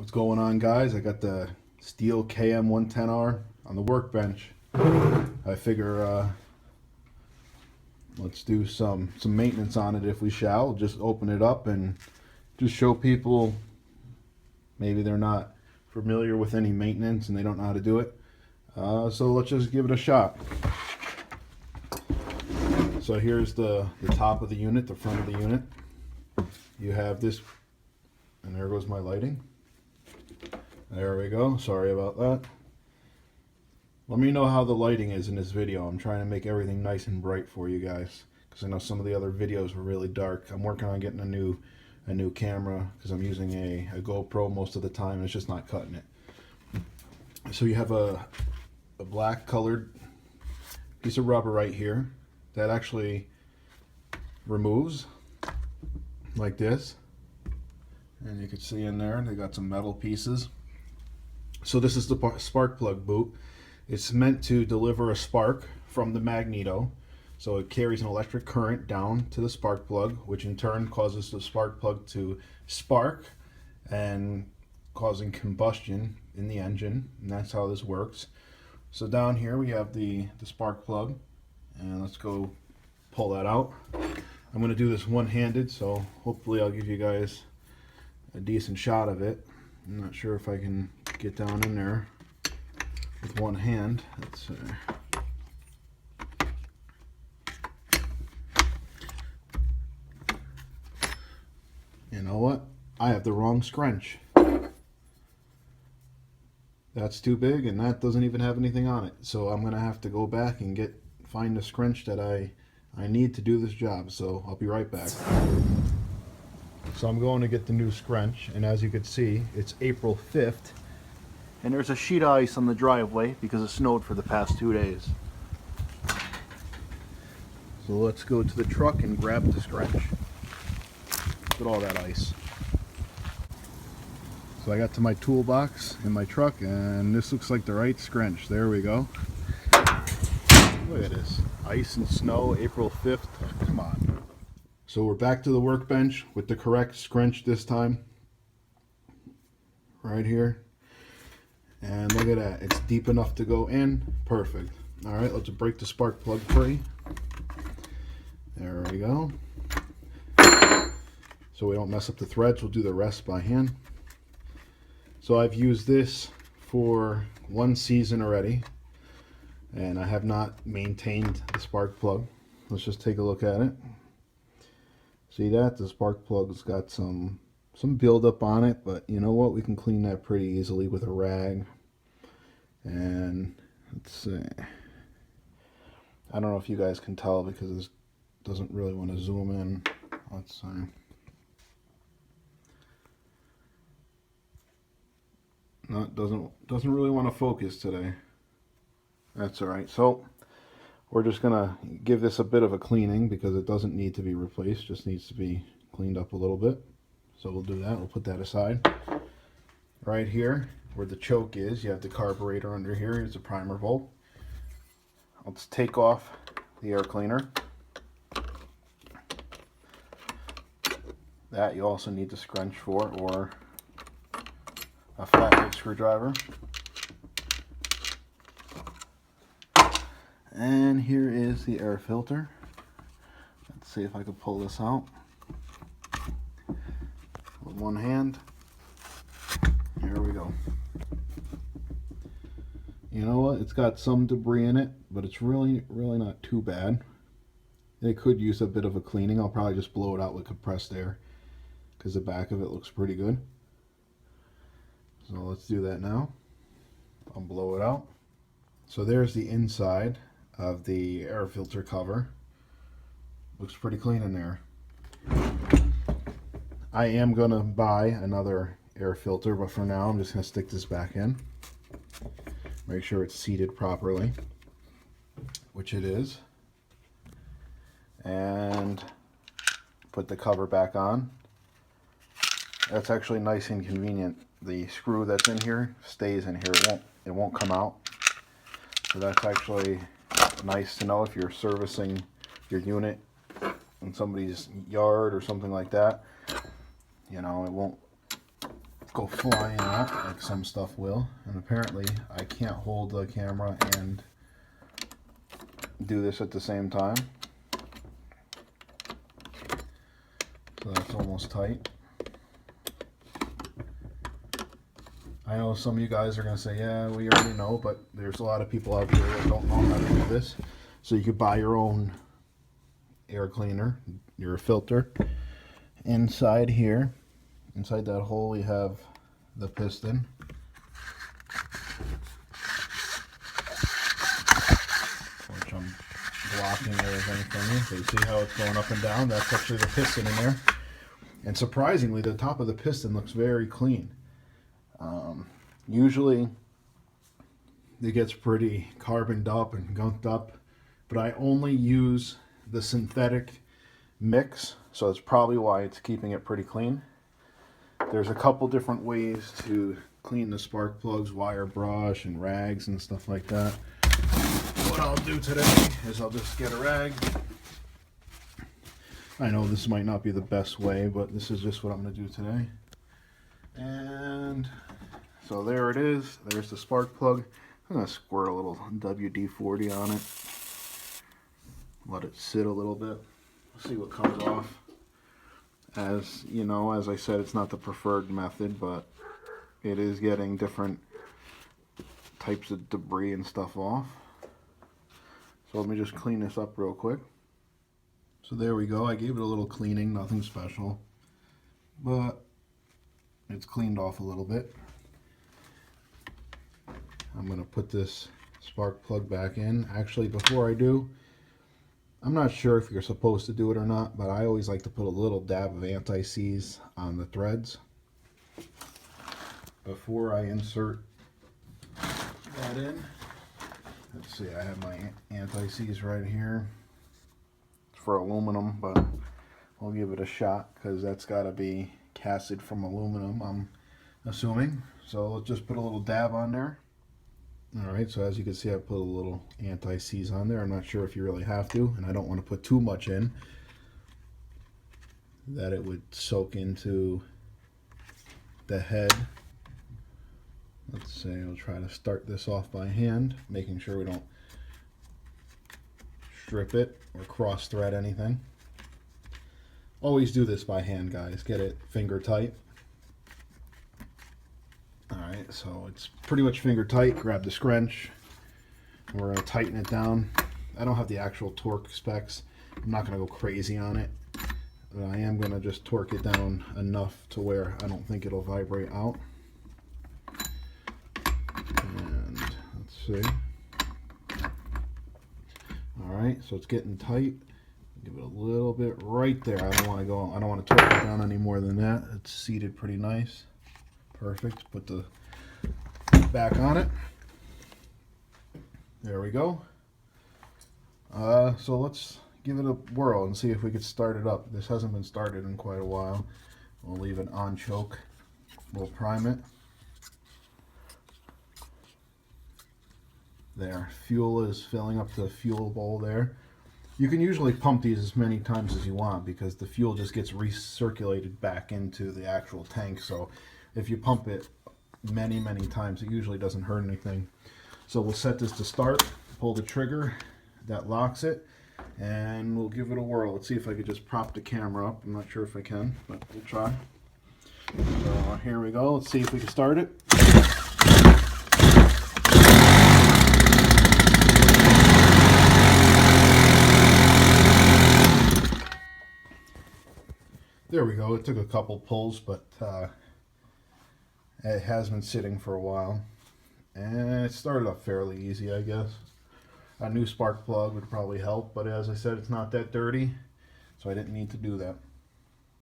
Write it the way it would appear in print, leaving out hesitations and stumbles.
What's going on, guys? I got the Stihl KM110R on the workbench. I figure let's do some maintenance on it if we shall. Just open it up and just show people maybe they're not familiar with any maintenance and they don't know how to do it. So let's just give it a shot. So here's the top of the unit, the front of the unit. You have this, and there goes my lighting. There we go. Sorry about that. Let me know how the lighting is in this video. I'm trying to make everything nice and bright for you guys, because I know some of the other videos were really dark. I'm working on getting a new camera, because I'm using a GoPro most of the time and it's just not cutting it. So you have a black colored piece of rubber right here that actually removes like this, and you can see in there they got some metal pieces. So this is the spark plug boot. It's meant to deliver a spark from the magneto, so it carries an electric current down to the spark plug, which in turn causes the spark plug to spark and causing combustion in the engine, and that's how this works. So down here we have the spark plug, and let's go pull that out. I'm going to do this one-handed, so hopefully I'll give you guys a decent shot of it. I'm not sure if I can get down in there with one hand. Let's see. You know what? I have the wrong scrunch. That's too big, and that doesn't even have anything on it. So I'm gonna have to go back and find the scrunch that I need to do this job. So I'll be right back. So I'm going to get the new scrunch, and as you can see, it's April 5th, and there's a sheet of ice on the driveway because it snowed for the past 2 days. So let's go to the truck and grab the scrunch. Look at all that ice. So I got to my toolbox in my truck, and this looks like the right scrunch. There we go. Look at this. Ice and snow, April 5th. Come on. So we're back to the workbench with the correct scrunch this time. Right here. And look at that. It's deep enough to go in. Perfect. Alright, let's break the spark plug free. There we go. So we don't mess up the threads, we'll do the rest by hand. So I've used this for 1 season already, and I have not maintained the spark plug. Let's just take a look at it. See that? The spark plug's got some buildup on it, but you know what? We can clean that pretty easily with a rag. And let's see. I don't know if you guys can tell because this doesn't really want to zoom in. Let's see. No, it doesn't really want to focus today. That's all right. So we're just gonna give this a bit of a cleaning because it doesn't need to be replaced, just needs to be cleaned up a little bit. So we'll do that. We'll put that aside. Right here where the choke is, you have the carburetor under here. Here's a primer bolt. Let's take off the air cleaner. That you also need the scrunch for, or a flathead screwdriver. And here is the air filter. Let's see if I can pull this out with one hand. Here we go. You know what? It's got some debris in it, but it's really not too bad. It could use a bit of a cleaning. I'll probably just blow it out with compressed air because the back of it looks pretty good. So let's do that now. I'll blow it out. So there's the inside of the air filter cover. Looks pretty clean in there. I am going to buy another air filter, but for now I'm just going to stick this back in. Make sure it's seated properly, which it is. And put the cover back on. That's actually nice and convenient. The screw that's in here stays in here. It won't come out. So that's actually nice to know if you're servicing your unit in somebody's yard or something like that. You know, it won't go flying out like some stuff will. And apparently I can't hold the camera and do this at the same time. So that's almost tight. I know some of you guys are going to say, yeah, we already know, but there's a lot of people out there that don't know how to do this. So you could buy your own air cleaner, your filter. Inside here, inside that hole, we have the piston. Which I'm blocking everything from you. So you see how it's going up and down? That's actually the piston in there. And surprisingly, the top of the piston looks very clean. Usually it gets pretty carboned up and gunked up, but I only use the synthetic mix, so that's probably why it's keeping it pretty clean. There's a couple different ways to clean the spark plugs, wire brush and rags and stuff like that. What I'll do today is I'll just get a rag. I know this might not be the best way, but this is just what I'm going to do today. And so there it is. There's the spark plug. I'm going to squirt a little WD-40 on it. Let it sit a little bit. See what comes off. As you know, as I said, it's not the preferred method, but it is getting different types of debris and stuff off. So let me just clean this up real quick. So there we go. I gave it a little cleaning, nothing special, but it's cleaned off a little bit. I'm going to put this spark plug back in. Actually, before I do, I'm not sure if you're supposed to do it or not, but I always like to put a little dab of anti-seize on the threads before I insert that in. Let's see, I have my anti-seize right here. It's for aluminum, but I'll give it a shot because that's got to be casted from aluminum, I'm assuming. So let's just put a little dab on there. Alright, so as you can see, I put a little anti-seize on there. I'm not sure if you really have to, and I don't want to put too much in that it would soak into the head. Let's say I'll try to start this off by hand, making sure we don't strip it or cross thread anything. Always do this by hand, guys. Get it finger tight. Alright, so it's pretty much finger tight. Grab the scrunch. We're going to tighten it down. I don't have the actual torque specs. I'm not going to go crazy on it. But I am going to just torque it down enough to where I don't think it'll vibrate out. And let's see. Alright, so it's getting tight. Give it a little bit right there. I don't want to torque it down any more than that. It's seated pretty nice. Perfect. Put the back on it. There we go. So let's give it a whirl and see if we could start it up. This hasn't been started in quite a while. We'll leave it on choke. We'll prime it. There. Fuel is filling up the fuel bowl there. You can usually pump these as many times as you want because the fuel just gets recirculated back into the actual tank. So if you pump it many times, it usually doesn't hurt anything. So we'll set this to start, pull the trigger, that locks it, and we'll give it a whirl. Let's see if I could just prop the camera up. I'm not sure if I can, but we'll try. So here we go. Let's see if we can start it. There we go. It took a couple pulls, but it has been sitting for a while. And it started up fairly easy, I guess. A new spark plug would probably help, but as I said, it's not that dirty, so I didn't need to do that.